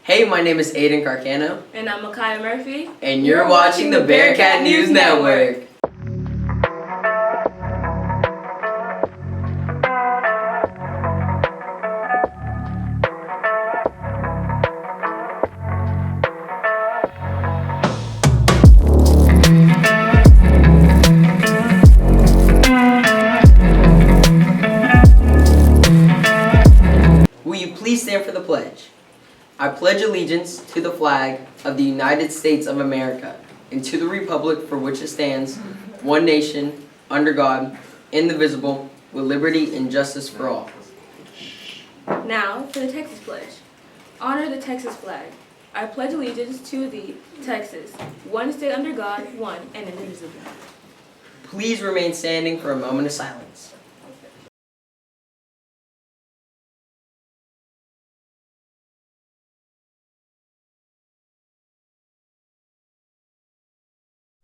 Hey, my name is Aiden Carcano. And I'm Micaiah Murphy. And you're watching the Bearcat News Network. Will you please stand for the pledge? I pledge allegiance to the flag of the United States of America and to the republic for which it stands, one nation, under God, indivisible, with liberty and justice for all. Now for the Texas Pledge. Honor the Texas flag. I pledge allegiance to thee, Texas, one state under God, one and indivisible. Please remain standing for a moment of silence.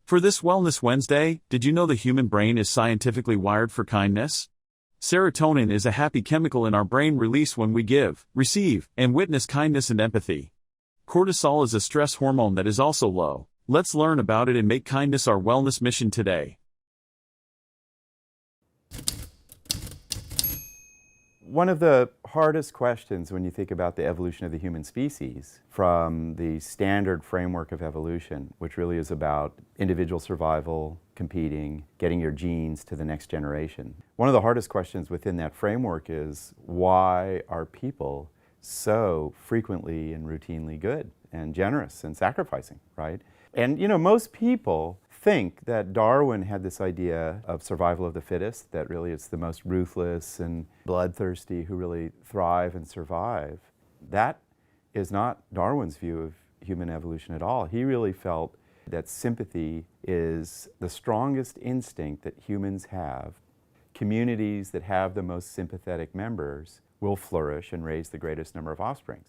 For this Wellness Wednesday, did you know the human brain is scientifically wired for kindness? Serotonin is a happy chemical in our brain released when we give, receive, and witness kindness and empathy. Cortisol is a stress hormone that is also low. Let's learn about it and make kindness our wellness mission today. One of the hardest questions when you think about the evolution of the human species from the standard framework of evolution, which really is about individual survival, competing, getting your genes to the next generation. One of the hardest questions within that framework is, why are people so frequently and routinely good and generous and sacrificing, right? And most people think that Darwin had this idea of survival of the fittest, that really it's the most ruthless and bloodthirsty who really thrive and survive. That is not Darwin's view of human evolution at all. He really felt that sympathy is the strongest instinct that humans have. Communities that have the most sympathetic members will flourish and raise the greatest number of offspring.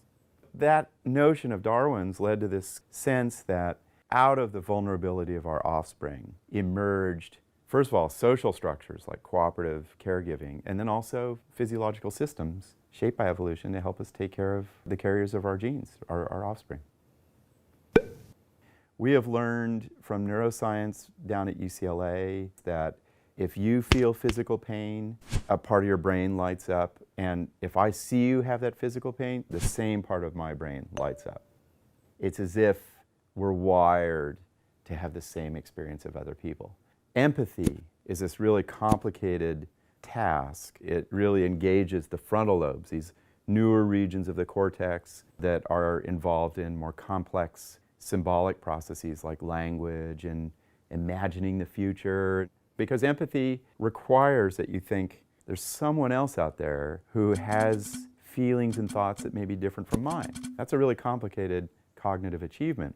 That notion of Darwin's led to this sense that out of the vulnerability of our offspring emerged, first of all, social structures like cooperative caregiving, and then also physiological systems shaped by evolution to help us take care of the carriers of our genes, our offspring. We have learned from neuroscience down at UCLA that if you feel physical pain, a part of your brain lights up, and if I see you have that physical pain, the same part of my brain lights up. It's as if we're wired to have the same experience of other people. Empathy is this really complicated task. It really engages the frontal lobes, these newer regions of the cortex that are involved in more complex symbolic processes like language and imagining the future. Because empathy requires that you think there's someone else out there who has feelings and thoughts that may be different from mine. That's a really complicated cognitive achievement.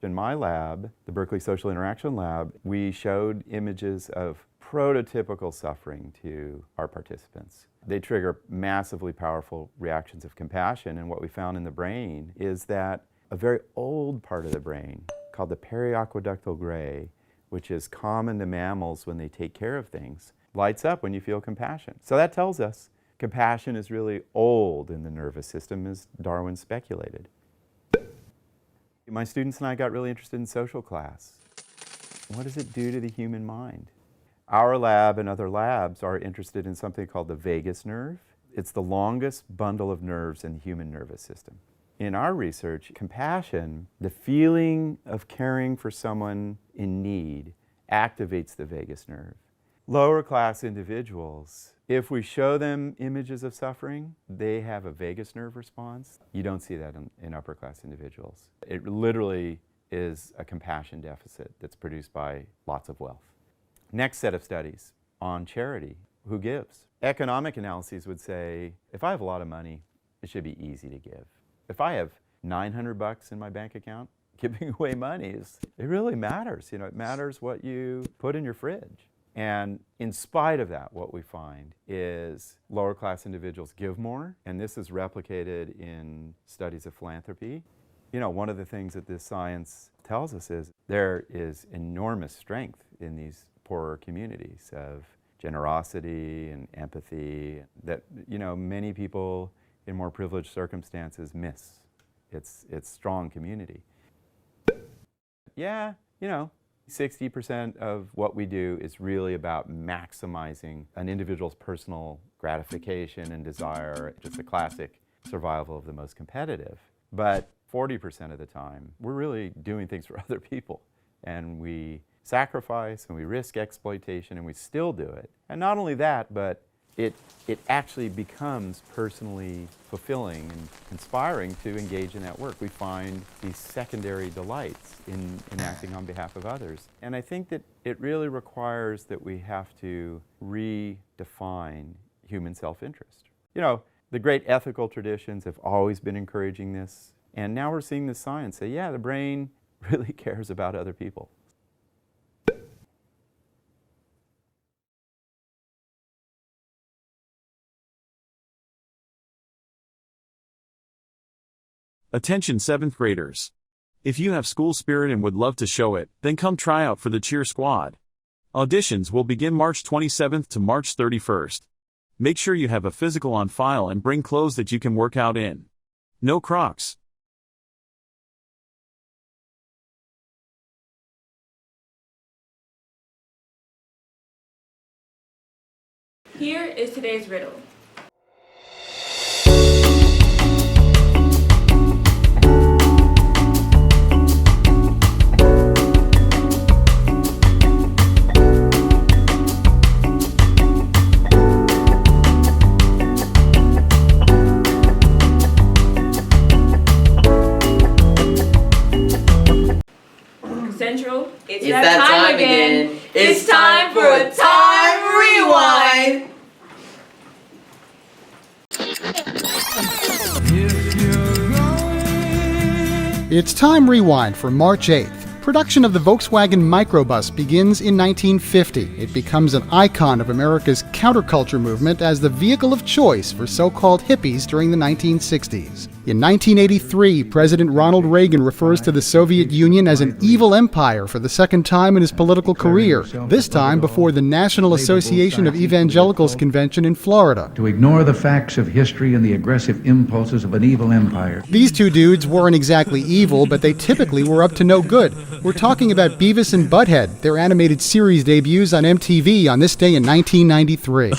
In my lab, the Berkeley Social Interaction Lab, we showed images of prototypical suffering to our participants. They trigger massively powerful reactions of compassion, and what we found in the brain is that a very old part of the brain, called the periaqueductal gray, which is common to mammals when they take care of things, lights up when you feel compassion. So that tells us compassion is really old in the nervous system, as Darwin speculated. My students and I got really interested in social class. What does it do to the human mind? Our lab and other labs are interested in something called the vagus nerve. It's the longest bundle of nerves in the human nervous system. In our research, compassion, the feeling of caring for someone in need, activates the vagus nerve. Lower class individuals, if we show them images of suffering, they have a vagus nerve response. You don't see that in upper class individuals. It literally is a compassion deficit that's produced by lots of wealth. Next set of studies on charity. Who gives? Economic analyses would say, if I have a lot of money, it should be easy to give. If I have $900 in my bank account, giving away money it really matters. It matters what you put in your fridge. And in spite of that, what we find is lower class individuals give more, and this is replicated in studies of philanthropy. One of the things that this science tells us is there is enormous strength in these poorer communities of generosity and empathy that, many people in more privileged circumstances miss. It's strong community. Yeah, 60% of what we do is really about maximizing an individual's personal gratification and desire, just a classic survival of the most competitive. But 40% of the time, we're really doing things for other people. And we sacrifice and we risk exploitation and we still do it. And not only that, but it actually becomes personally fulfilling and inspiring to engage in that work. We find these secondary delights in acting on behalf of others. And I think that it really requires that we have to redefine human self-interest. The great ethical traditions have always been encouraging this. And now we're seeing the science say, yeah, the brain really cares about other people. Attention 7th graders. If you have school spirit and would love to show it, then come try out for the cheer squad. Auditions will begin March 27th to March 31st. Make sure you have a physical on file and bring clothes that you can work out in. No Crocs. Here is today's riddle. Central, it's that time again. It's time for a time rewind. It's Time Rewind for March 8th. Production of the Volkswagen microbus begins in 1950. It becomes an icon of America's counterculture movement as the vehicle of choice for so-called hippies during the 1960s. In 1983, President Ronald Reagan refers to the Soviet Union as an evil empire for the second time in his political career, this time before the National Association of Evangelicals convention in Florida. To ignore the facts of history and the aggressive impulses of an evil empire. These two dudes weren't exactly evil, but they typically were up to no good. We're talking about Beavis and Butthead, their animated series debuts on MTV on this day in 1993.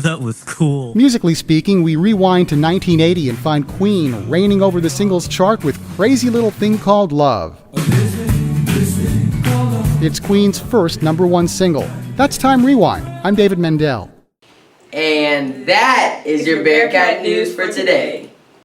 That was cool. Musically speaking, we rewind to 1980 and find Queen reigning over the singles chart with Crazy Little Thing Called Love. It's Queen's first #1 single. That's Time Rewind. I'm David Mendel. And that is your Bearcat news for today.